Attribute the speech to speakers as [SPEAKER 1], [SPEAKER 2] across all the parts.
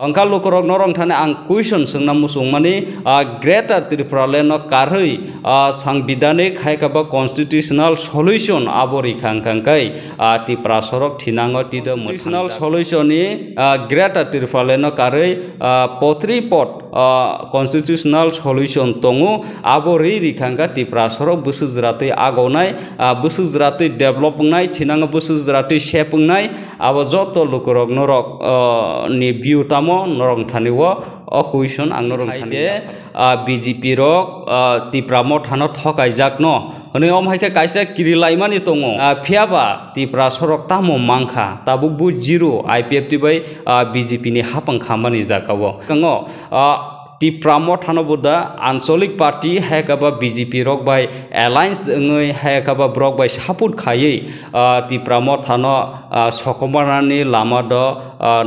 [SPEAKER 1] Angka lukurok norong thane ang question sengna musung mani Greater Tripura no karhoi sangbidanik haikaba constitutional solution abori khangkhangkai ti prasorok thinango ti the constitutional solution ni Greater Tripura no karhoi potri pot constitutional solution tongo abori rikhangka ti prasorok busujrate agonai busujrate developngnai thinango busujrate shepungnai abo joto lukurok norok ni view tamo norong thaniwo question ang norong thane BJP rok tipramo thano thokai jakno hone om haike kaisa kirilaimani tongo phiaba tipra sorok tamo mangkha tabukbu zero IPFT bai BJP ni hapang khamani jakawo kango Tipramo thano buddha Ansolik Party haikaba BJP rok by alliance ngoi haikaba brok by support khayei Tipramo thano sokomarani lama do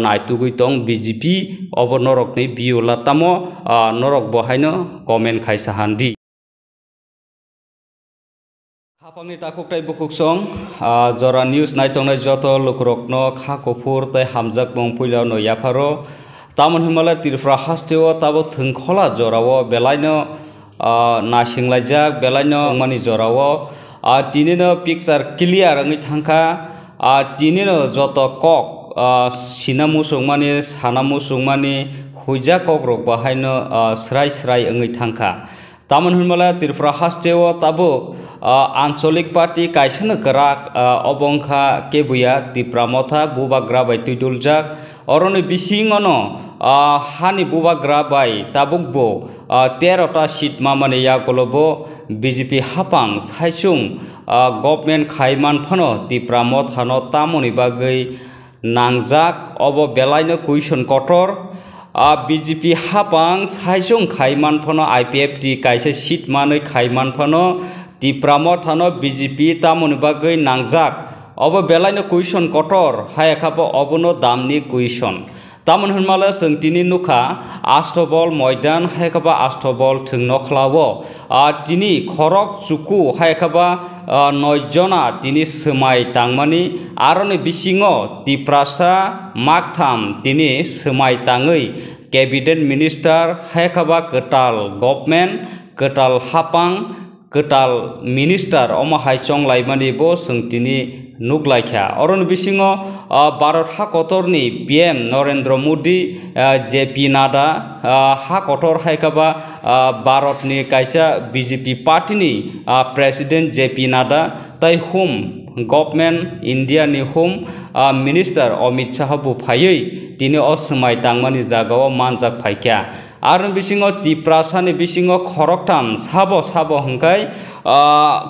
[SPEAKER 1] naitugui tong BJP obo norok ni biula tamo norok bohaino comment khaisa handi Khapamni takuktai bukuk song jora news naitongnai joto lukrokno kha kopur tai hamjak bong puilaw no yaparo Taman Himalaya Tripura hasteo tabo thungkhola jorawo belaino nasinglajak belaino mani jorawo tinino picture clear angi thangkha tinino joto kok sinamu sungmani sanamu sungmani huja kok rok bahaino srai srai angi thangkha Taman Himalaya Tripura hasteo tabo Ansolik Party kaisana kerak obongkha kebuya Tripura motha bubagra bai tuiduljak Oroni bisingono hani bubagra bai tabukbo 13ta seat mamane yakolobo BJP hapang saisung government khaiman phano Tripura mothano tamoni bagai nangjak obo belaino question kotor BJP hapang saisung khaiman phano IPFT kaisa seat manoi khaiman phano Tripura mothano BJP tamoni bagai nangjak Obo belaino question kotor hayakhapo obono damni question Taman Himalaya sengtini nukha Astobol Moidan hayakaba Astobol thungnokhlawo tini khorok chuku hayakaba 9 jona tini semai tangmani aroni bisingo Tiprasa Maktham tini semai tangei cabinet minister hayakaba ketal government ketal hapang ketal minister oma haisong laimani bo sengtini nuklaikha oron bisingo Bharat hakotorni PM Narendra Modi JP Nada hakotor haikaba Bharatni kaisa BJP party ni president JP Nada tai home government India ni home minister Amit Shah bu phayei tini osmai tangmani jagao manjak phaikya Arun bisingo Tiprasa ni bisingo khoroktam sabo hangkai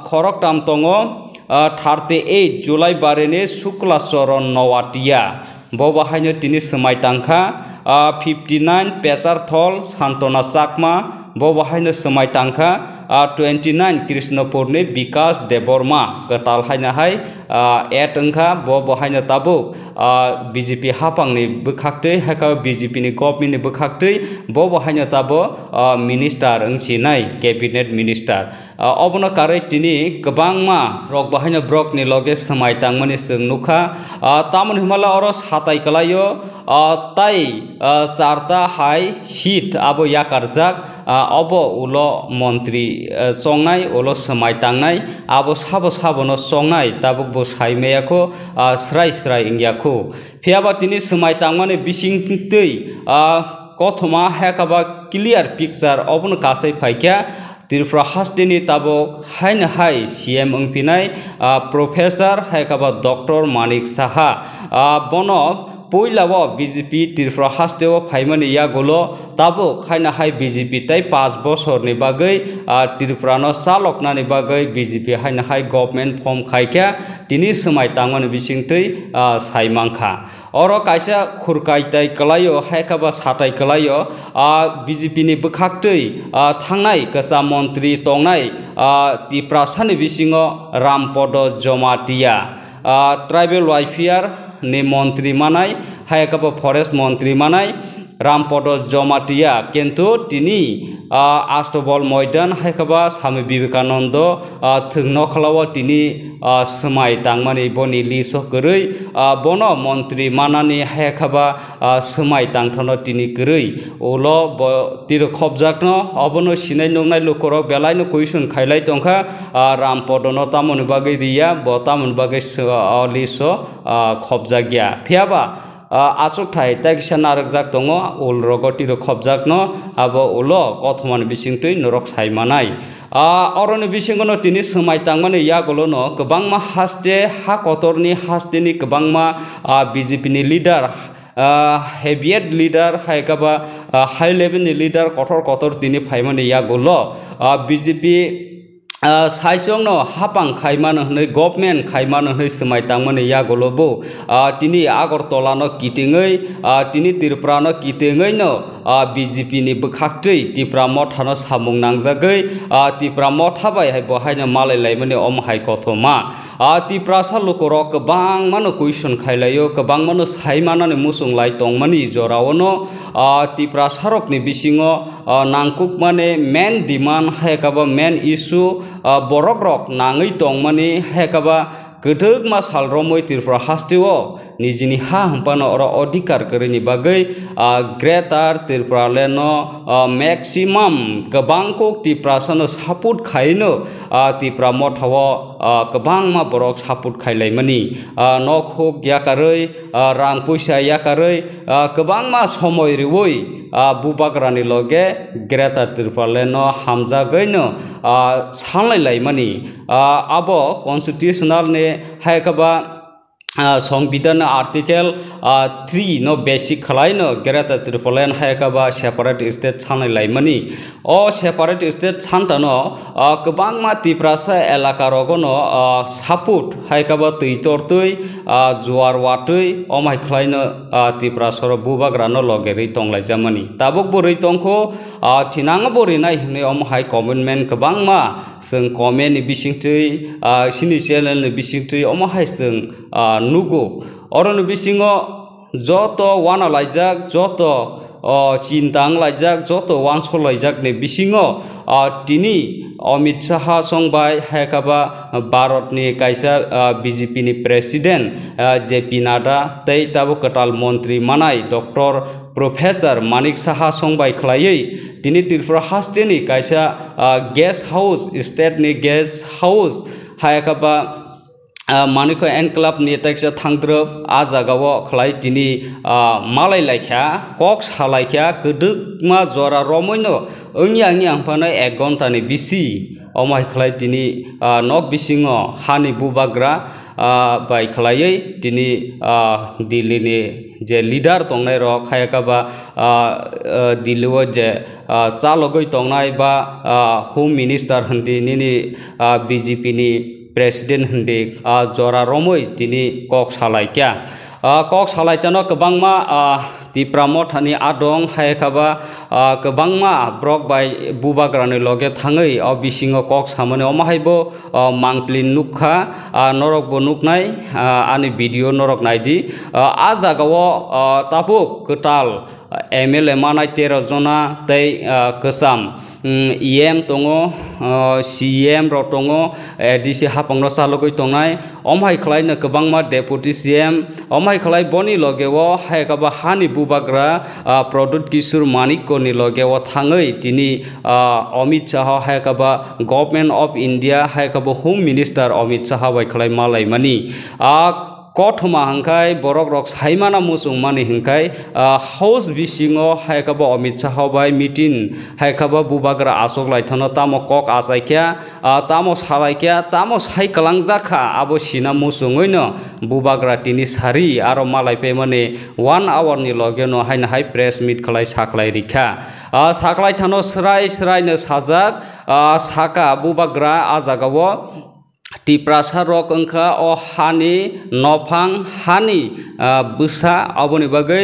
[SPEAKER 1] khoroktam tongo 38 July barene Shukla Charan Nawatia bobahaino tini semai tangkha 59 Pesar Thol Santona Sakma bobahaino semai tangkha 29 Krishnapurni Vikas Deborma ketal haina hai etengkha bobahaino tabuk BJP hapangni bukhaktei haka BJP ni government ni bukhaktei bobahaino tabo minister engsinai cabinet minister obono karai tini kebangma rok bahaino brok ni loge semai tangmani seng nukha Taman Himalaya oros hatai kalayo tai sarta hai seat abo yakarjak abo ulo montri songnai ulo semai tangnai abo sabo no songnai tabuk bo saimeyako srai srai ingyako phiaba tini semai tangmani bising tei kothoma hakaba clear picture obono kasai phaikya Tripura hasteni tabok haina hai CM ungpinai professor haikaba Dr. Manik Saha bono poilao BJP Tripura hasteo phaimani yagolo tabo khaina hai BJP tai 5 bochor ni bagai Tripura no salokna ni bagai BJP haina hai government form khaikya tini semai tangmani bisingtei saimangkha oro kaisa khurkai tai kalayo haikaba satai kalayo BJP ni bukhaktei thangnai kasa mantri tongnai Tripura sani bisingo Rampodo Jomatia tribal welfare ni mantri manai haikaba forest mantri manai Rampad Jamatia किन्तु तिनी आष्टबल मैदान हायखाबा स्वामी विवेकानंद थोंनो खालाव तिनी समाय तांमानि बनि लिस गरै बन मंत्री मानानि हायखाबा समाय तांथानो तिनी गरै उलो तिर खबजाकनो अबनो सिनाय नंनाय लुखर बेलायनो कुइसन खायलाय तंखा रामपदनो तामन बागै रिया ब तामन बागै लिस खबजा गया फियाबा आसुकथाय ताइसा नारकजाक दङ उल रगति खबजाकनो आबो उलो कथमान बिसिंतै नरक सायमानाय अरन बिसिंगनो तिनि समाय तांमाने यागोलनो गोबांमा हास्ते हा कतरनि हास्तेनि गोबांमा बीजेपी नि लीडर हेभियत लीडर हायकाबा हाई लेवल नि लीडर कठोर कठोर तिनि फायमाने यागोलो बीजेपी साइजोंनो हापां खायमान होनै गभर्नमेंट खायमान होनै समाय तांमाने यागोलबो तिनि आगरतलानो किटिङै तिनि तिरप्रानो किटिङैनो बीजेपी नि बखाक्तै तिप्रा मथानो सामुं नांजागै तिप्रा मथाबाय हाय बहायनो मालायलायमाने अमहाय कथमा तिप्रा सालुकर गोबां मानो कुइसन खायलायो गोबां मानो सायमानानै मुसुंलाय तंमानि जरावनो तिप्रा सारकनि बिसिङो नांकुक माने मेन डिमान्ड हायकाबा मेन इशू बरक रक नाङै तंमानि हायकाबा गदोग मा सालरमै तिरफ्रा हास्तेव निजिनि हा हम्पानो अर अधिकार करिनि बागै ग्रेटार तिरफ्रालेनो मैक्सिमाम गोबांको तिप्रासानो सापोर्ट खायनो तिप्रा मथाव गोबां मा बरक सापोर्ट खायलायमानि नक हुक याकारै रां पैसा याकारै गोबां मा समय रिवै बुबाग्रानि लगे ग्रेटार तिरफ्रालेनो हामजागैनो सानलायलायमानि आबो कन्स्टिट्यूशनल ने हायकाबा संविधान आर्टिकल 3 नो बेसिक खलायनो ग्रेटार तिरफ्रालेन हायकाबा सेपारेट स्टेट सानलायलायमानि सेपारेट स्टेट सानतानो गोबां मा तिप्रासा एलाका रगनो सापोर्ट हायकाबा तैतरतै जुवार वातै अमाय खलायनो तिप्रासर बुबाग्रानो लगेरै तंलायजामानि ताबुक बोरै तंखो थिनाङ बोरै नाय हनै अमहाय कमेन्टमेन्ट गोबां मा जों कमेन्टनि बिसिंतै सिनि चेनेलनि बिसिंतै अमहाय जों नुगो अरन बिसिङो जत वाना लायजाक जत चिन्तां लायजाक जत वानस लायजाकनि बिसिङो तिनि अमित शाह संबाय हायकाबा भारतनि कायसा बीजेपी नि प्रेसिडेंट जेपी नाडा तै ताबो कटाल मंत्री मानाय डॉक्टर प्रोफेसर मानिक शाह संबाय खलायै तिनि तिरफ्रा हास्तेनि कायसा गेस्ट हाउस स्टेट नि गेस्ट हाउस हायकाबा मानिक एनक्लाब नि टैक्स थांद्रब आ जागाव खलाय तिनि मालाय लायख्या कक सालायख्या गदोगमा जरा रमैनो ओंनि आंनि आंफानो 1 घंटानि बिसि अमाय खलाय तिनि नक बिसिङो हानि बुबाग्रा बाय खलायै तिनि दिल्लीनि जे लीडर तंनाय रक हायकाबा दिल्लीव जे चालगै तंनाय बा होम मिनिस्टार हन्दी निनि बीजेपी नि प्रेसिडेंट हन्दी जरा रमै तिनि कक सालायख्या कक सालायतानो गोबांमा तिप्रा मथानि आदं हायकाबा गोबांमा ब्रक बाय बुबाग्रानि लगे थाङै बिसिङो कक सामने अमाहायबो मांप्लिन नुखा नरकबो नुकनाय आनि भिडिअ नरक नायदि आ जागाव ताबुक कटाल MLA मानाय 13 जना तै गोसाम EM दङ CM र दङ DC हापांनो सालगै तंनाय अमहाय खलायनो गोबांमा डेपुटी CM अमहाय खलाय बनि लगेव हायकाबा हानि बुबाग्रा प्रदुत किशोर मानिकनि लगेव थाङै तिनि अमित शाह हायकाबा गभर्नमेंट अफ इंडिया हायकाबा होम मिनिस्टार अमित शाह बाय खलाय मालायमानि कथमा हंखाय बरक रक सायमाना मुसुं मानि हंखाय हाउस बिसिङो हायकाबा अमित शाह बाय मीटिंग हायकाबा बुबाग्रा आसक लायथानो तामो कक आसायख्या तामो सालायख्या तामो सायकलांजाखा आबो सिना मुसुङैनो बुबाग्रा तिनि सारि आरो मालायपे माने 1 आवर नि लगेनो हायनो हाय प्रेस मीट खलाय साखलाय रिखा साखलाय थानो स्राय स्रायनो साजाक साका बुबाग्रा आजागाव तिप्रासा रक अंखा हानि नफां हानि बुसा अबनि बागै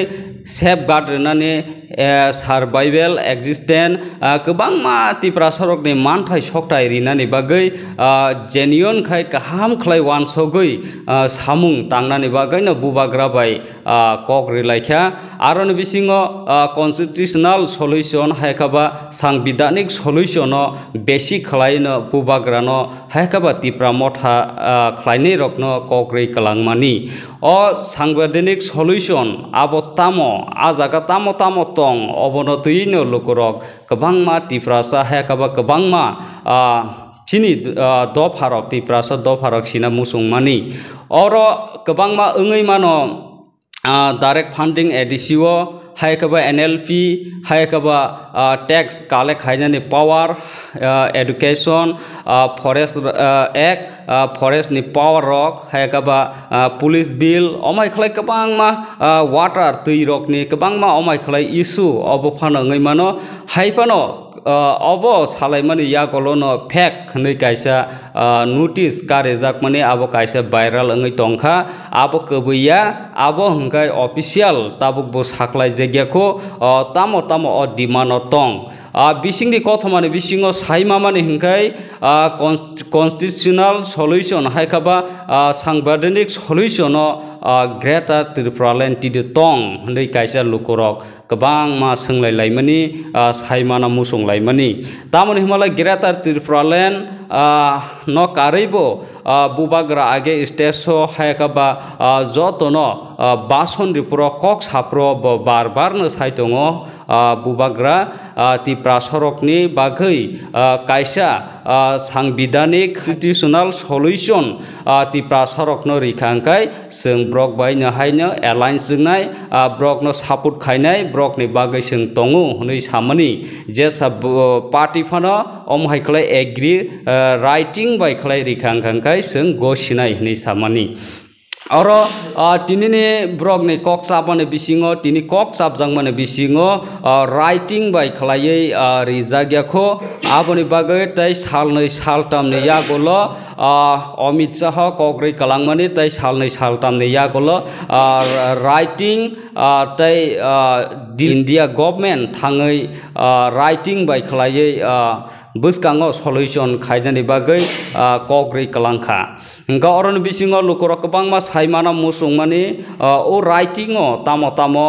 [SPEAKER 1] सेफ गार्ड रनाने सार्भाइवेल एक्जिस्टेंट गोबां मा तिप्रा सरकनि मानथाय सकथाय रिनानि बागै जेन्युइन खाय गाहाम खलाय वानसगै सामुं तांनानि बागैनो बुबाग्राबाय कक रिलायखा आरो बिसिङो कन्स्टिट्यूशनल सल्यूशन हायखाबा सांबिधानिक सल्यूशन बेसिक खलायनो बुबाग्रानो हायखाबा तिप्रा मथा खलायनै रकनो कक रि कलांमानि अ सांबिधानिक सल्यूशन आबो तामो आजागा तामो तामो तं अबनो तुयैनो लुकुरक गोबां मा तिप्रासा हायखाबा गोबां मा चिनि द फारक तिप्रासा द फारक सिना मुसुंमानि और गोबां मा ओङै मानो डाइरेक्ट फंडिंग एडिसिओ हायखाबा एनएलपी हायखाबा टैक्स कालेक्ट खायनानि power education forest act forest नि पावर रक हायखाबा पुलिस बिल अमाय खलाय गोबां मा वाटार दै रकनि गोबां मा अमाय खलाय इशू अब फानङै मानो हायफानो अब सालायमानि यागलनो फेक नै कायसा नोटिस कारेजाक माने अब कायसा भाइराल ओङै टंखा अब कबैया अब हंगाय ऑफिशियल ताबुक बो साख्लाय जेगियाखौ तामो तामो अ डिमान्ड टं बिसिंनि कथमानि बिसिङो साइमामानि हंगाय कन्स्टिट्यूशनल सल्यूशन हायखाबा सांबिधानिक सल्यूशन ग्रेटर त्रिपुरालेण्ड तिदु टं नै कायसा लुकुरक गोबां मा सोंलायलायमानि साइमाना मुसुंलायमानि तामनि हिमालय ग्रेटर त्रिपुरालेण्ड न कारेबो बुबाग्रा आगे स्टेज हायखाबा जतनो बासन रिपुर कक साप्रो बार बारनो साइटङ बुबाग्रा तिप्रा सरकनि बागै कायसा सांबिधानिक कन्स्टिट्यूशनल सल्यूशन तिप्रा सरकनो रिखांखाय जों ब्रक बायनो हायनो एलायन्स जोंनाय ब्रकनो सापर्ट खायनाय ब्रकनि बागै जों दङो होनै सामनि जे सब पार्टी फानो अमहायखलाय एग्री राइटिं बायखलाय रिखांखांखाय जों गसिनाय होनै सामनि और तिनिनि ब्रकनि कक साबने बिसिङो तिनि कक साबजां माने बिसिङो राइटिं बाय खलायै रिजागियाखौ आबनि बागै तै सालनै सालतामनि यागल अमित शाह कग्रै कलांमानि तै सालनै सालतामनि यागल राइटिं तै इंडिया गभर्नमेंट थाङै राइटिं बाय खलायै बुसकाङो सल्यूशन खायनानि बागै कग्रै कलांखा हंगा अरन बिसिङो लुकुरक गोबां मा साइमाना मुसुंमानि ओ राइटिंओ तामो तामो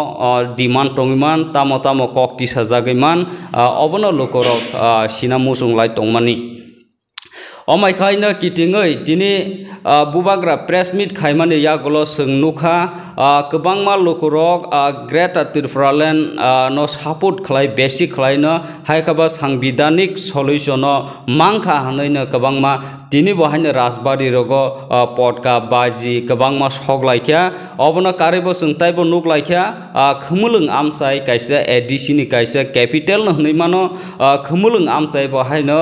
[SPEAKER 1] डिमान्ड टंगिमान तामो तामो कक तिसा जागैमान अबनो लुकुरक सिना मुसुंलाय टंमानि अमायखायनो किटिङै दिनै बुबाग्रा प्रेस मिट खायमानि यागल सोंनुखा गोबां मा लुकुरक ग्रेटर त्रिपुरालेण्ड न सापर्ट खालाय बेसिक खालायनो हायखाबा सांबिधानिक सल्यूशन मांखा हनैनो गोबां मा दिनै बहायनो राजबारि रग पटका बाजी गोबां मा सगलायखा अबनो कारेबो सोंथायबो नुगलायखा खोमोलों आमसाय कायसा एडिसिनि कायसा कैपिटल हनै मानो खोमोलों आमसाय बहायनो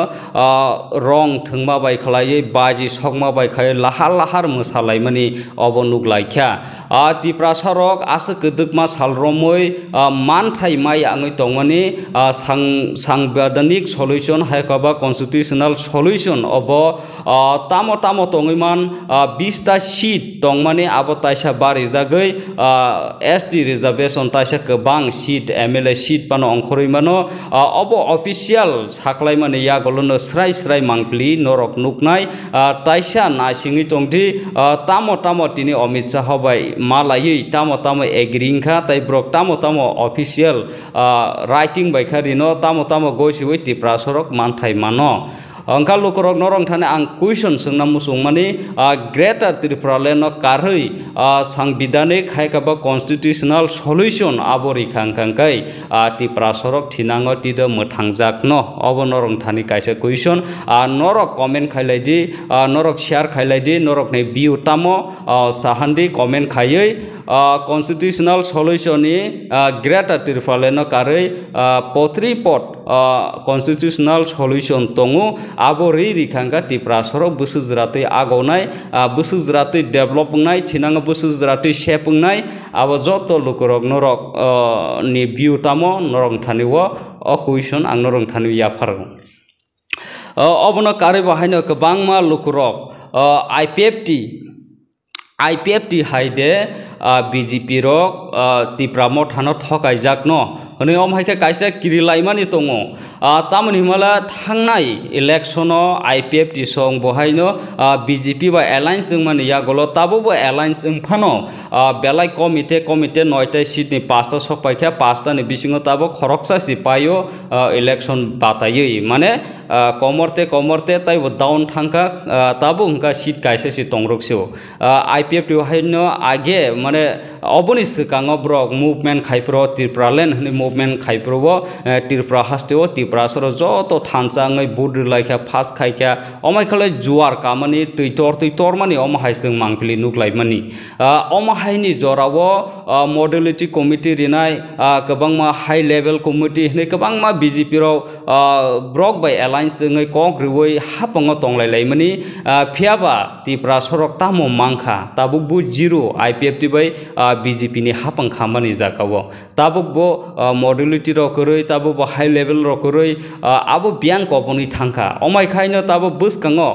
[SPEAKER 1] रं थंमा बाय खलायै बाजी सगमा बाय खाय लाहार लाहार मोसालायमानि अब नुगलायखा तिप्रा सरक आसो गदुकमा सालरमै मानथाय माय आङै टंमानि सांबिधानिक सल्यूशन हायखाबा कन्स्टिट्यूशनल सल्यूशन अब तामो तामो टंगैमान 20टा सीट टंमानि आबो ताइसा बारि जागै एसटी रिजर्वेशन ताइसा गोबां सीट एमएलए सीट पानो अंखरैमानो अब ऑफिशियल साख्लायमानि यागलनो स्राय स्राय मांप्ली नरक नुकनाय ताइसा नासिङै टंदि तामो तामो तिनि अमित शाह बाय मालायै तामो तामो एग्रिंखा ताइ ब्रक तामो तामो ऑफिशियल राइटिं बायखारिनो तामो तामो गयसिबै तिप्रा सरक मानथाय मानो अंका लुकुरक नरं थाने आं क्वेश्चन सोंना मुसुंमानि ग्रेटर त्रिपुरालेण्ड कारहै सांबिधानिक हायखाबा कन्स्टिट्यूशनल सल्यूशन आबो रिखांखांखाय तिप्रा सरक थिनाङो तिदो मोथांजाकनो अब नरं थानि कायसा क्वेश्चन नरक कमेन्ट खायलायदि नरक शेयर खायलायदि नरक ने बिउ तामो साहान्दी कमेन्ट खायै कन्स्टिट्यूशनल सल्यूशन ग्रेटर त्रिपुरालेण्ड कारहै पोथ्री पट कन्स्टिट्यूशनल सल्यूशन दङो आबो रिखांगा तिप्रा सरक बुसुजरातै आगौनाय बुसुजरातै डेभलप बुंनाय थिनाङो बुसुजरातै शेप बुंनाय आबो जत लुकुरक नरक नि बिउ तामो नरं थानिव अ क्वेश्चन आं नरं थानि याफार अबनो कारे बाहायनो गोबां मा लुकुरक IPFT हायदे BJP rok tipramo thano thokai jakno hone omhaike kaisa kirilaimani tongo tamoni himala thangnai election IPF tisong bohaino BJP ba alliance jingmani yagolo tabo bo alliance jingphano belai committee 9ta seat ni 5ta sokpaikha 5ta ni bisingo tabo khoroksa sipayo election batayoi mane komorte tai bo down thangka tabo hungka seat kaisa si tongrokso IPF ti haino age mane oboni sikango brok movement khaipro Tripuraland hne movement khaipro Tripura hasteo Tripura soro joto thansangai budur laikha fast khaikha omai khala juar kamani tuitor mani omahai sing mangpili nuklai mani omahai ni jorawo modality committee rinai kabangma high level committee hne kabangma BJP ro brok by alliance ngai kok riwoi hapango tonglai laimani phiaba Tripura sorok tamo mangkha tabuk bu zero IPF ti by BJP ni hapang khamani jakawo tabuk bo modality ro koroi tabuk bo high level ro koroi abo biang koponi thangkha omai khaino tabuk buskango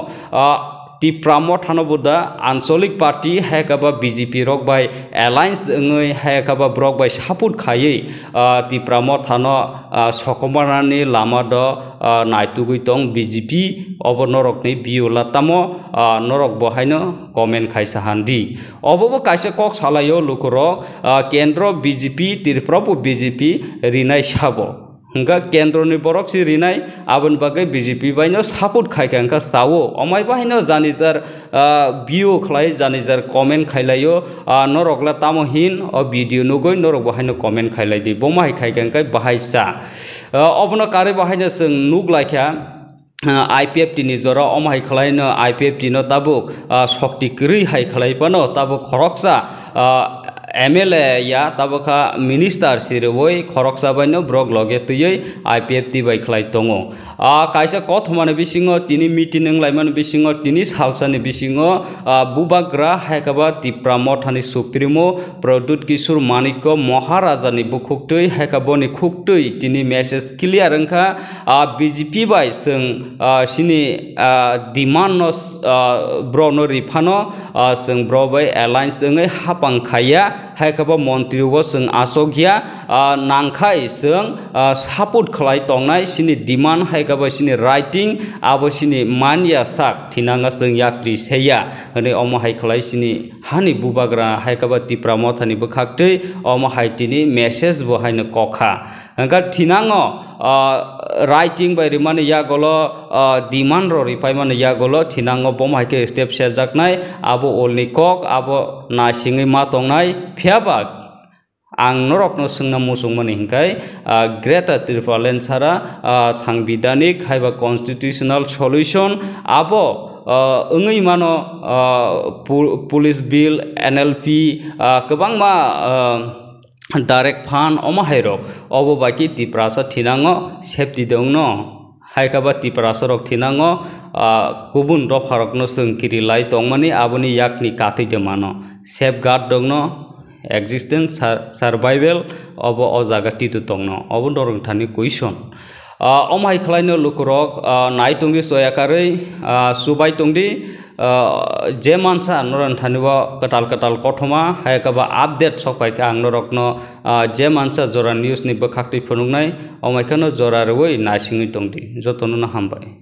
[SPEAKER 1] Tripura thanobuda Ancholik Party haikaba BJP rok by alliance ngai haikaba brok by support khayei Tripura thano sokomarani lama do naitugui tong BJP obo norok ni biola tamo norok bohaino comment khaisa handi obo kaisa kok salayo lukoro kendro BJP Tripura BJP rinai sabo hingga kendro ni borok si rinai abon bagai BJP baino support khaika hingga sawo omai baino janijar bio khlai janijar comment khailayo norokla tamo hin o video nugoi norok bahaino comment khailai di bomai khaika hingga bahaisa obono kare bahaino sing nuglaikha IPF ni jora omai khlaino IPF no tabuk shokti kri hai khlai pano tabuk khoroksa MLA ya tabaka minister sirwoi khoroksa baino brok loge tuyei IPF ti bai khlai tongo kaisa kothmane bisingo tini meeting nglaiman bisingo tini salsani bisingo bubagra haikaba Tripura thani supremo Pradut Kishore Manikko Maharaja ni bukhuktui haikaboni khuktui tini message clear angkha BJP bai sing sini demand nos brono rifano sing bro bai alliance ngai hapang khaya haikaba montri wo sing asogya nangkhai sing support khlai tongnai sini demand haikaba sini writing abo sini mania sak thinanga sing yakri seya hone omo hai khlai sini hani bubagra haikaba Tripura thani bukhaktei omo hai tini message bo haino kokha hangka thinango writing by rimane yagolo demand ro ripaimane yagolo thinango bom haike step sejaknai abo olni kok abo nasingai ma tongnai phiaba ang norokno sungna musungmani hingkai Greater Tripuraland sara sangbidanik haiba constitutional solution abo ungei mano police bill NLP kabangma direct fund omahairok obo baki Tripura sa thinango safety dongno haikaba Tripura sorok thinango kubun rofarok no sungkiri lai tongmani aboni yakni kathi de mano safeguard dongno existence survival obo o jaga titu tongno obo dorong thani question omhai khlaino lukurok naitongdi soyakarei subai tongdi je mansa noran thaniwa katal kothoma haikaba update sokpaika angnorokno je mansa jora news ni bakhakti phunungnai omaikano jora roi nasingi tongdi jotono na hambai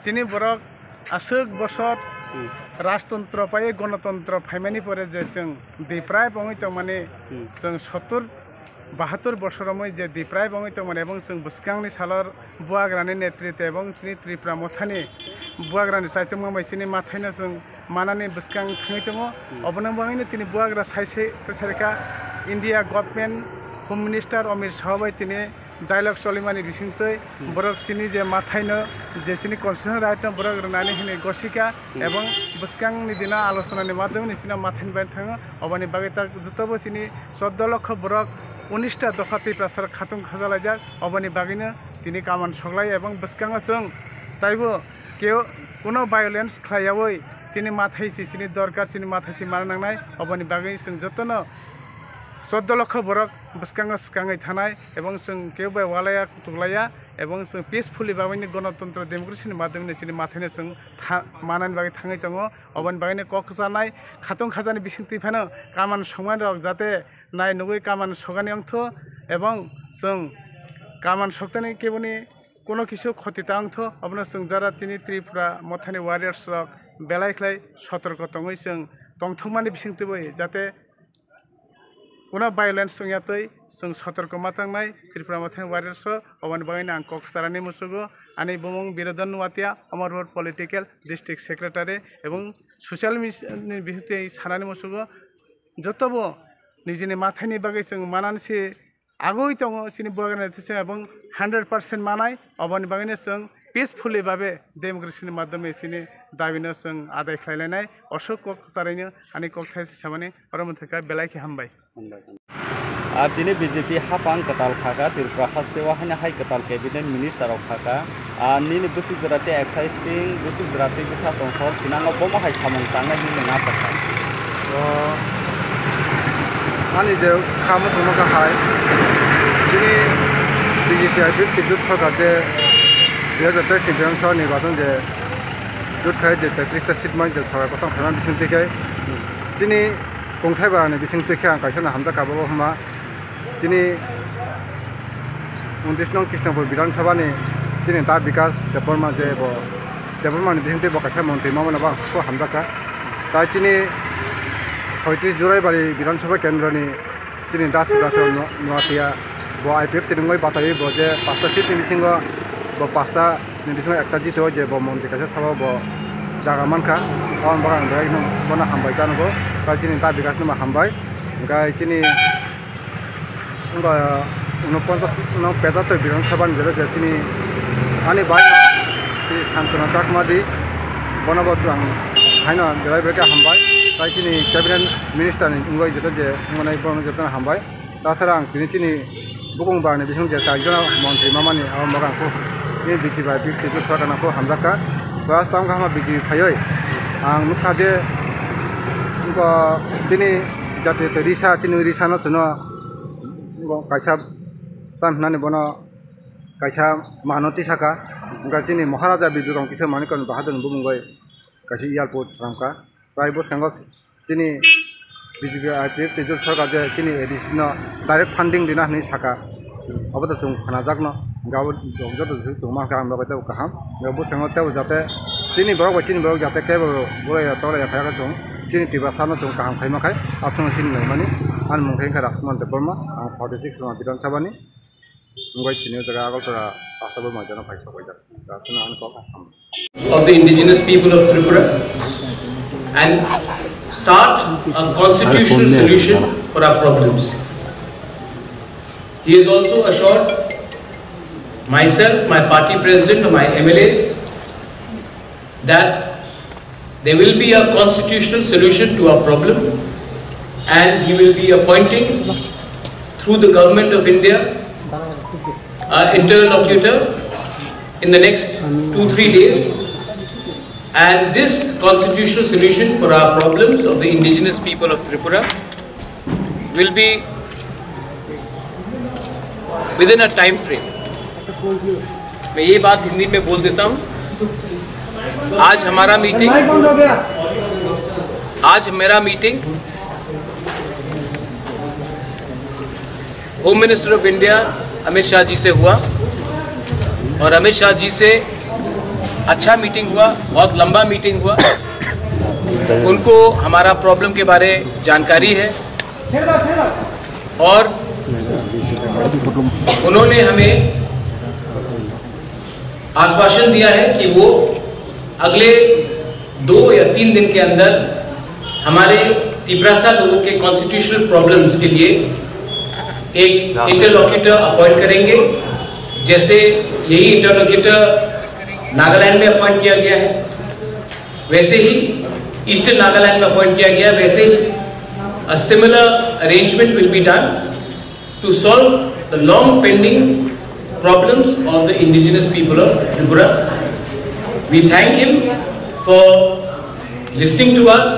[SPEAKER 2] Sini borok asuk bosot राजतंत्र पाए गणतंत्र फाइमानी परे जे जों दिप्राय बङै तंमाने जों 70-72 बोसोरमै जे दिप्राय बङै तंमाने एबं जों बसकांनि सालर बुआग्रानि नेतृत्व एबं सिनि त्रिपुरा मथानि बुआग्रानि साइतमा माइसिनि माथायना जों मानानि बसकां थाङै दङ अबनो बङैनो तिनि बुआग्रा साइसे प्रसारिका India government home minister Amit Shah बाय तिनि डायलग सलिमानि बिसिंतै बरक सिनि जे माथायनो जे सिनि कन्स्टिट्यूशन राइट बरक रनानि हिने गसिका एवं बसकांनि दिना आलोचनानि माध्यमनि सिना माथायनि बाय थाङो अबानि बागै ता जतबो सिनि 14 लाख बरक 19टा दफाति प्रसार खातुं खजालायजाक अबानि बागैनो तिनि कामान सगलाय एवं बसकांगा जों ताइबो केव कोनो वायलेंस खायावै सिनि माथायसि सिनि दरकार सिनि माथायसि मारनांनाय अबानि बागै जों जतनो 14 लाख बरक बसकांगा सकाङै थानाय एवं जों केवबा वालाया कुतुलाया एवं जों पीसफुली बागैनि गणतंत्र डेमोक्रेसीनि माध्यमनि सिनि माथायनो जों मानानि बागै थाङै दङ अबानि बागैनो कक जानाय खातुं खाजानि बिसिंति फानो कामान समान रक जाते नाय नुगै कामान सगानि अंथ एवं जों कामान सक्तानि केबनि कोनो किसु खतिता अंथ अबनो जों जारा तिनि त्रिपुरा मथानि वारियर्स रक बेलायख्लाय सतर्क तङै जों तंथुमानि बिसिंति बै जाते उना वायलेंस संयातै जों सतर्क मातांनाय त्रिपुरा मथानि वारियर्स अबानि बागैनो आं कक्सरानि मुसुगो आनि बुमुं बिरदन नुवातिया अमरपुर पलिटिकल डिस्ट्रिक्ट सेक्रेटारि एवं सोशल मिसनि बिहिते सानानि मुसुगो जतबो निजिनि माथायनि बागै जों मानानसि आगै दङ सिनि बर्गनाइजेसन एवं 100% मानाय अबानि बागैनो जों पीसफुली भावे डेमोक्रेसीनि माध्यमे सिनि दाबिनो जों आदाय खालायनाय अशोक कक्सरायनो आनि कक्थायसि सामानि परमथका बेलायखि हामबाय
[SPEAKER 1] আর তিনি বিজেপি হাপাং কতাল খাকা त्रिपुरा हास्टेवा हाने हाई कताल कैबिनेट मिनिस्टर खाका नीनि बुसि जराते एक्साइटिंग बुसि जराते बिथा तंखर फिनांग बम हाई सामं तांना हिने ना पता
[SPEAKER 3] आनि जे खामो थनो का हाय दिनि बीजेपी आबि तिदु सरकार जे 2023 नि बिरांसा निर्वाचन जे दुत खाय जे 33 ता सीट मान जे सरकार को थांना बिसिंति के दिनि गंथाय बारानि बिसिंति के आं कायसना हामदा काबाबो हमा दिनि 29 नं कृष्णपुर विधानसभानि दिनि दा विकास देबबर्मा जे बो देबबर्मानि बिसिंति बकासा मन्त्रि मामना बा को हामदाका ता दिनि 36 जुराइबारि विधानसभा केन्द्रनि दिनि दा सुदास नुवातिया बो आईपीएफ तिरुंगै बातारि बो जे 5टा सीट नि बिसिंगो बो 5टा नि बिसिंगो एकटा जितो जे बो मन्त्रि कासा साबा बो जागा मानखा आं बागान बाय नं बना हामबाय जानगो ता दिनि दा विकास नमा हामबाय गाय दिनि उंगा 49 नं 75 विधानसभा नि जे दिनि आनि बाय सि शान्तना चाकमादि बनाबो आं हायना बेलायबेका हामबाय ता दिनि कैबिनेट मिनिस्टर नि उंगै जे उंगनाय बन जतन हामबाय ताछाड़ा आं दिनि बुकुं बारनि बिसं जे कायजना मन्त्रि मामानि आं बागानखौ नि बिटिबाय बिटिजु सरकारखौ हामजाका क्लास टाइम का बिजि फायै आं नुखा जे उनको दिनि जाते रिसा चिनि रिसा न थनो कायसा तान नानि बनो कायसा मानति साका उनका चिनि महाराजा बिबिरं किसे मानिकन बाहादुर बुमुंगै कायसा एयारपोर्ट सामका प्राय बसकांग चिनि बिजिपि आईपीएफ तिजु सरकार जे चिनि एडिशनल डाइरेक्ट फंडिंग दिना नि साका अबता जों खानाजाकनो गाव जत जों मा काम लगायते काहाम बसकांग तेव जाते चिनि बरक जाते केबो बोया तोरा फायाका जों चिनि तिबा सानो जों काहाम खायमाखाय आथुन चिनि नैमानि आन मुंखैखा राजकुमार देबबर्मा आं 46 रमा विधानसभानि उंगै तिनि जगह आगलतरा पास्ताबो माजना फाइसा फाइजा दासना आन को
[SPEAKER 4] of the indigenous people of Tripura, and start a constitutional solution for our problems. He has also assured myself, my party president, and my MLAs that there will be a constitutional solution to our problem, and he will be appointing through the Government of India an interlocutor in the next 2-3 days, and this constitutional solution for our problems of the indigenous people of Tripura will be within a time frame. मैं ये बात हिंदी में बोल देता हूँ। आज मेरा meeting home minister of India Amit Shah ji से हुआ, और अमित शाह जी से अच्छा मीटिंग हुआ, बहुत लंबा मीटिंग हुआ। उनको हमारा प्रॉब्लम के बारे जानकारी है, और उन्होंने हमें आश्वासन दिया है कि वो अगले 2 या 3 दिन के अंदर हमारे तिपरासा लोगों के कॉन्स्टिट्यूशनल प्रॉब्लम्स के लिए एक इंटरलॉक्यूटर अपॉइंट करेंगे। जैसे यही इंटरलॉक्यूटर नागालैंड में अपॉइंट किया गया है, वैसे ही ईस्टर्न नागालैंड में अपॉइंट किया गया, वैसे ही a similar arrangement will be done to solve the long pending problems of the indigenous people of Tripura. We thank him for listening to us,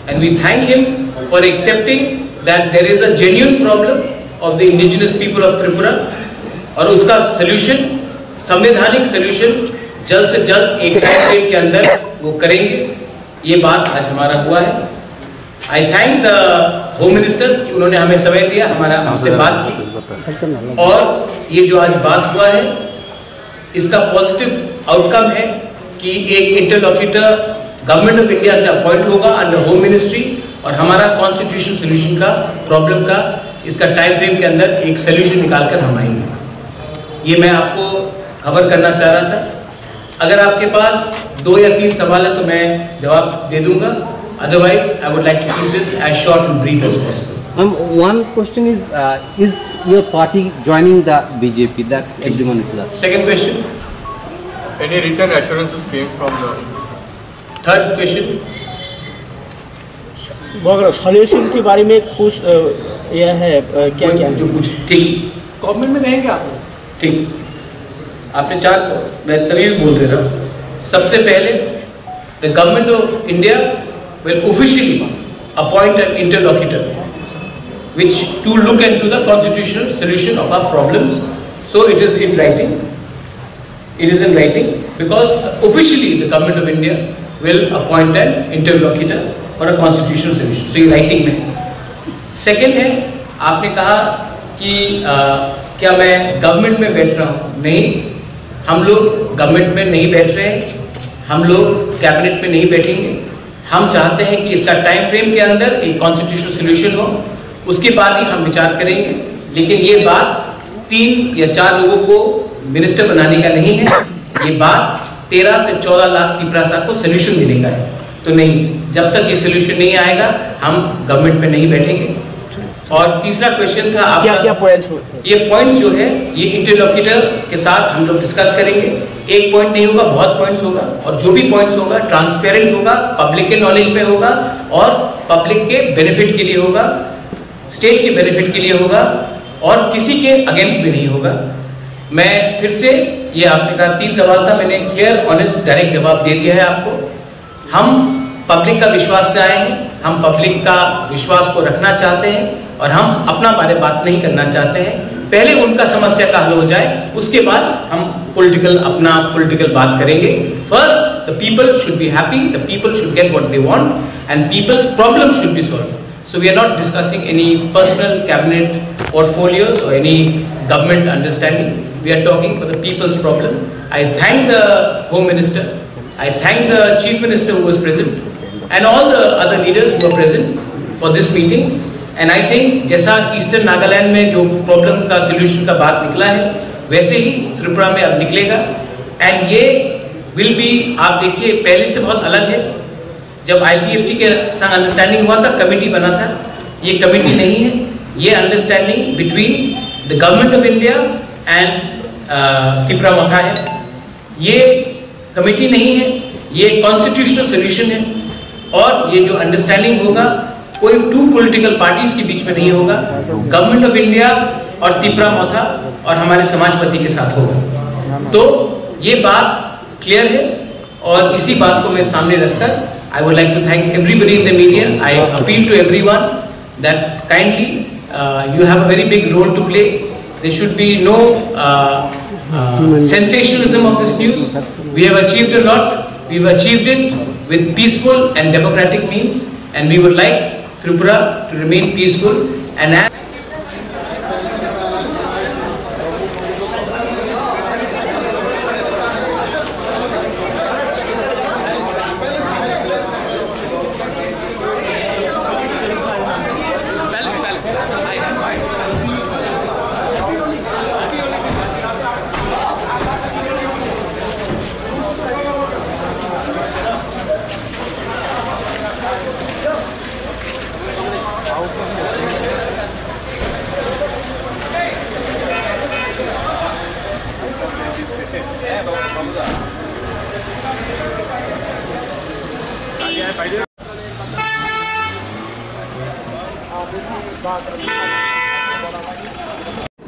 [SPEAKER 4] and we thank him for accepting that there is a genuine problem of the indigenous people of Tripura, और उसका solution, संवैधानिक solution जल्द से जल्द एक time frame के अंदर वो करेंगे। ये बात आज हमारा हुआ है। I thank the home minister कि उन्होंने हमें समय दिया, हमसे बात की, और ये जो आज बात हुआ है इसका पॉजिटिव आउटकम है कि एक इंटरलॉक्यूटर गवर्नमेंट ऑफ इंडिया से अपॉइंट होगा अंडर होम मिनिस्ट्री, और हमारा कॉन्स्टिट्यूशन सोल्यूशन का प्रॉब्लम का इसका टाइम फ्रेम के अंदर एक सोल्यूशन निकालकर हम आएंगे। ये मैं आपको खबर करना चाह रहा था। अगर आपके पास 2 या 3 सवाल है तो मैं जवाब दे दूंगा, otherwise I would like to keep this as short and brief as possible.
[SPEAKER 5] One question is your party joining the BJP? That everyone is asking.
[SPEAKER 4] Second question.
[SPEAKER 6] Any written assurances came from the?
[SPEAKER 4] Third question.
[SPEAKER 7] Solution के बारे में कुछ यह है क्या क्या
[SPEAKER 4] जो कुछ ठीक
[SPEAKER 7] गवर्नमेंट में रहेंगे आप?
[SPEAKER 4] ठीक, आपने 4, मैं तभी भी बोल रहा हूँ। सबसे पहले the government of India will officially appoint an interlocutor which to look into the constitutional solution of our problems. So it is in writing. It is in writing because officially the government of India will appoint an interlocutor for a constitutional solution. So ये writing में। Second है, आपने कहा कि क्या मैं government में बैठ रहा हूँ? नहीं, हम लोग गवर्नमेंट में नहीं बैठ रहे हैं, हम लोग कैबिनेट में नहीं बैठेंगे। हम चाहते हैं कि इसका टाइम फ्रेम के अंदर एक कॉन्स्टिट्यूशनल सोल्यूशन हो, उसके बाद ही हम विचार करेंगे। लेकिन ये बात 3 या 4 लोगों को मिनिस्टर बनाने का नहीं है, ये बात 13 से 14 लाख तिपरासा को सोल्यूशन मिलेगा है। तो नहीं, जब तक ये सोल्यूशन नहीं आएगा हम गवर्नमेंट में नहीं बैठेंगे। और तीसरा क्वेश्चन था आपका,
[SPEAKER 7] क्या पॉइंट्स?
[SPEAKER 4] ये पॉइंट्स जो है ये इंटरलॉक्यूटर के साथ हम लोग डिस्कस करेंगे। एक पॉइंट नहीं होगा, बहुत पॉइंट्स होगा, और जो भी पॉइंट्स होगा ट्रांसपेरेंट होगा, पब्लिक के नॉलेज में होगा, और पब्लिक के बेनिफिट के लिए होगा, स्टेट के बेनिफिट के लिए होगा, और किसी के अगेंस्ट भी नहीं होगा। मैं फिर से, ये आपने कहा 3 सवाल था, मैंने क्लियर ऑनेस्ट डायरेक्ट जवाब दे दिया है आपको। हम पब्लिक का विश्वास से आए हैं, हम पब्लिक का विश्वास को रखना चाहते हैं, और हम अपना बारे बात नहीं करना चाहते हैं। पहले उनका समस्या का हल हो जाए, उसके बाद हम अपना पॉलिटिकल बात करेंगे। First the people should be happy, the people should get what they want, and people's problem should be solved. So we are not discussing any personal cabinet portfolios और any government understanding, we are talking for the people's problem. I thank the home minister, I thank the chief minister who was present, and all the other leaders who are present for this meeting, and I think जैसा eastern Nagaland में जो problem का solution का बात निकला है, वैसे ही त्रिपुरा में अब निकलेगा। एंड ये विल बी, आप देखिए पहले से बहुत अलग है। जब IPFT के संग अंडरस्टैंडिंग हुआ था, कमेटी बना था। ये कमेटी नहीं है, ये understanding between the government of India and Tripura मथा है। ये कमेटी नहीं है, ये कॉन्स्टिट्यूशनल सोल्यूशन है। और ये जो अंडरस्टैंडिंग होगा कोई 2 पॉलिटिकल पार्टीज के बीच में नहीं होगा, गवर्नमेंट ऑफ इंडिया और त्रिपुरा मथा और हमारे समाजवादी के साथ होगा। तो ये बात क्लियर है और इसी बात को मैं सामने रखकर I would like to thank everybody in the media. I appeal to everyone that kindly you have a very big role to play. There should be no sensationalism of this news. We have achieved a lot. We've achieved it with peaceful and democratic means, and we would like Tripura to remain peaceful and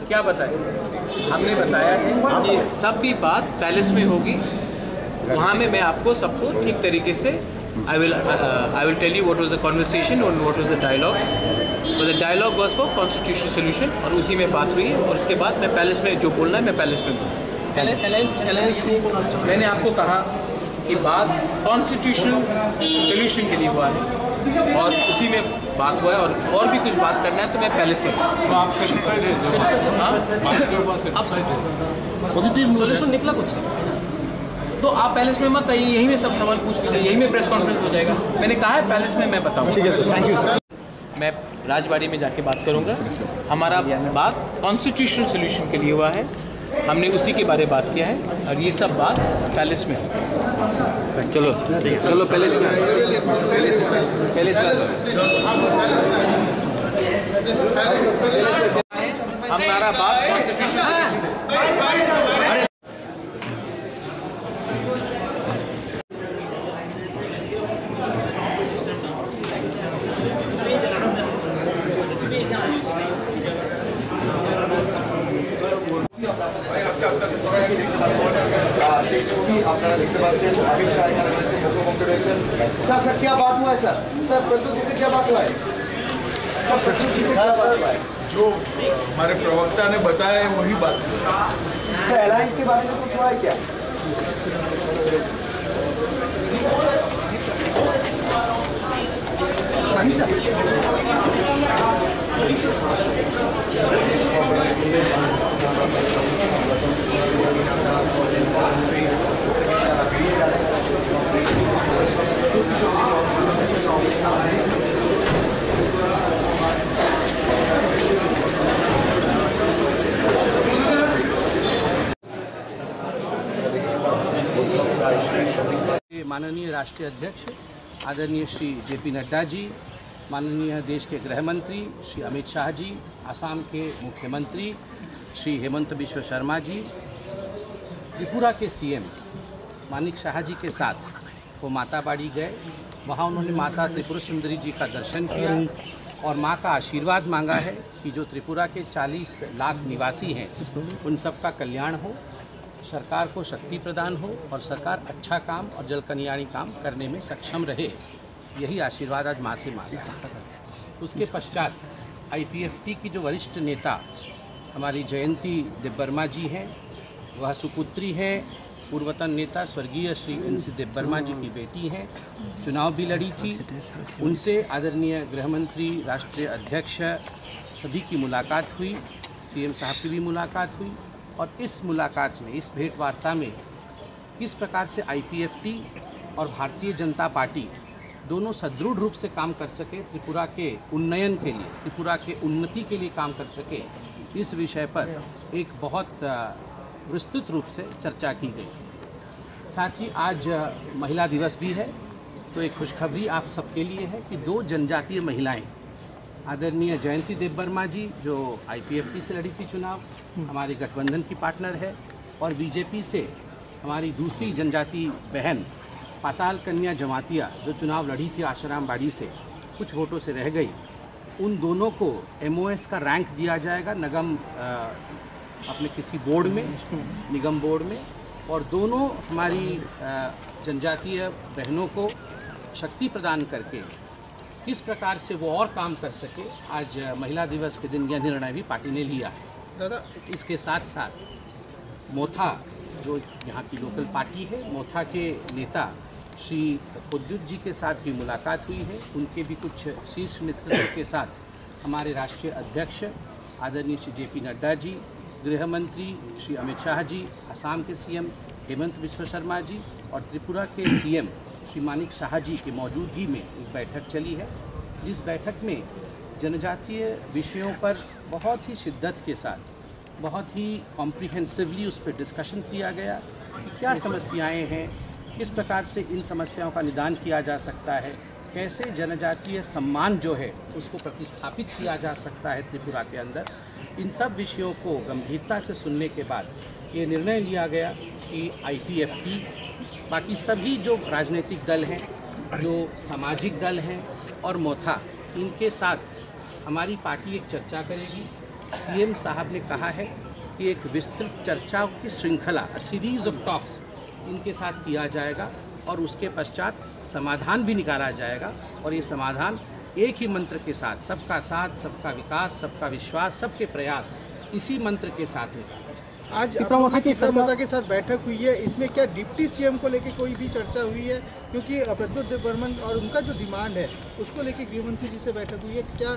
[SPEAKER 8] क्या बताएं? हमने बताया है कि सब भी बात palace में होगी, वहाँ में मैं आपको सबको ठीक तरीके से I will tell you what was the conversation and what was the dialogue. So the dialogue was for constitutional solution और उसी में बात हुई है और उसके बाद मैं पैलेस में जो बोलना है मैं पैलेस में बोलूँ। मैंने आपको कहा कि बात कॉन्स्टिट्यूशनल सोल्यूशन के लिए हुआ है और उसी में बात हुआ है और भी कुछ बात करना है तो मैं पैलेस में सोल्यूशन निकला कुछ से तो आप पैलेस में मत आइए, यहीं में सब सवाल पूछ लीजिए, यहीं में प्रेस कॉन्फ्रेंस हो जाएगा। मैंने कहा है पैलेस में मैं बताऊँ।
[SPEAKER 3] ठीक है सर, थैंक यू सर।
[SPEAKER 8] मैं राजबाड़ी में जाके बात करूँगा। हमारा बात कॉन्स्टिट्यूशनल सोल्यूशन के लिए हुआ है, हमने उसी के बारे में बात किया है और ये सब बात पैलेस में है। चलो चलो पैलेस में हमारा बात कॉन्स्टिट्यूशनल
[SPEAKER 3] আপনারা দেখতে পাচ্ছেন अमित शाह এখানে রয়েছেন, মুখ্যমন্ত্রী রয়েছেন। স্যার স্যার क्या बात हुआ है सर? सर प्रस्तुति से क्या बात हुआ है? सर प्रस्तुति से क्या बात हुआ है?
[SPEAKER 6] जो हमारे प्रवक्ता ने बताया है वही बात है।
[SPEAKER 3] सर अलायंस के बारे में कुछ हुआ है क्या?
[SPEAKER 9] माननीय राष्ट्रीय अध्यक्ष आदरणीय श्री JP नड्डा जी, माननीय देश के गृह मंत्री श्री अमित शाह जी, असम के मुख्यमंत्री श्री हेमंत बिश्व शर्मा जी, त्रिपुरा के CM मानिक शाह जी के साथ वो माताबाड़ी गए। वहाँ उन्होंने माता त्रिपुरा सुंदरी जी का दर्शन किया और माँ का आशीर्वाद मांगा है कि जो त्रिपुरा के 40 लाख निवासी हैं उन सब का कल्याण हो, सरकार को शक्ति प्रदान हो और सरकार अच्छा काम और जल कल्याणी काम करने में सक्षम रहे। यही आशीर्वाद आज माँ से मांगा। उसके पश्चात IPFT की जो वरिष्ठ नेता हमारी जयंती देबबर्मा जी हैं, वह सुपुत्री हैं, पूर्वतन नेता स्वर्गीय श्री NC देबबर्मा जी की बेटी हैं, चुनाव भी लड़ी थी। उनसे आदरणीय गृह मंत्री, राष्ट्रीय अध्यक्ष सभी की मुलाकात हुई, CM साहब की भी मुलाकात हुई और इस मुलाकात में, इस भेंट वार्ता में किस प्रकार से IPFT और भारतीय जनता पार्टी दोनों सदृढ़ रूप से काम कर सके, त्रिपुरा के उन्नयन के लिए, त्रिपुरा के उन्नति के लिए काम कर सके, इस विषय पर एक बहुत विस्तृत रूप से चर्चा की गई। साथ ही आज महिला दिवस भी है तो एक खुशखबरी आप सबके लिए है कि 2 जनजातीय महिलाएं, आदरणीय जयंती देववर्मा जी जो IPFT से लड़ी थी चुनाव, हमारे गठबंधन की पार्टनर है, और बीजेपी से हमारी दूसरी जनजाति बहन पाताल कन्या जमातिया जो चुनाव लड़ी थी आशाराम बाड़ी से, कुछ वोटों से रह गई। उन दोनों को MOS का रैंक दिया जाएगा निगम अपने किसी बोर्ड में, निगम बोर्ड में, और दोनों हमारी जनजातीय बहनों को शक्ति प्रदान करके किस प्रकार से वो और काम कर सके, आज महिला दिवस के दिन यह निर्णय भी पार्टी ने लिया है। दादा, इसके साथ साथ मोथा जो यहाँ की लोकल पार्टी है, मोथा के नेता श्री उद्युत जी के साथ भी मुलाकात हुई है। उनके भी कुछ शीर्ष नेतृत्व के साथ हमारे राष्ट्रीय अध्यक्ष आदरणीय श्री JP नड्डा जी, गृह मंत्री श्री अमित शाह जी, असम के CM हेमंत बिश्व शर्मा जी और त्रिपुरा के CM श्री मानिक शाह जी की मौजूदगी में एक बैठक चली है, जिस बैठक में जनजातीय विषयों पर बहुत ही शिद्दत के साथ, बहुत ही कॉम्प्रिहेंसिवली उस पर डिस्कशन किया गया कि क्या समस्याएं हैं, किस प्रकार से इन समस्याओं का निदान किया जा सकता है, कैसे जनजातीय सम्मान जो है उसको प्रतिस्थापित किया जा सकता है त्रिपुरा के अंदर। इन सब विषयों को गंभीरता से सुनने के बाद ये निर्णय लिया गया कि IPFT, बाकी सभी जो राजनीतिक दल हैं, जो सामाजिक दल हैं और मोथा, इनके साथ हमारी पार्टी एक चर्चा करेगी। CM साहब ने कहा है कि एक विस्तृत चर्चाओं की श्रृंखला, सीरीज ऑफ टॉक्स इनके साथ किया जाएगा और उसके पश्चात समाधान भी निकाला जाएगा, और ये समाधान एक ही मंत्र के साथ, सबका साथ, सबका विकास, सबका विश्वास, सबके प्रयास, इसी मंत्र के साथ होगा।
[SPEAKER 10] आज तिपरा के साथ बैठक हुई है, इसमें क्या डिप्टी CM को लेके कोई भी चर्चा हुई है? क्योंकि प्रद्युत देवबर्मन और उनका जो डिमांड है उसको लेके गृहमंत्री जी से बैठक हुई है, क्या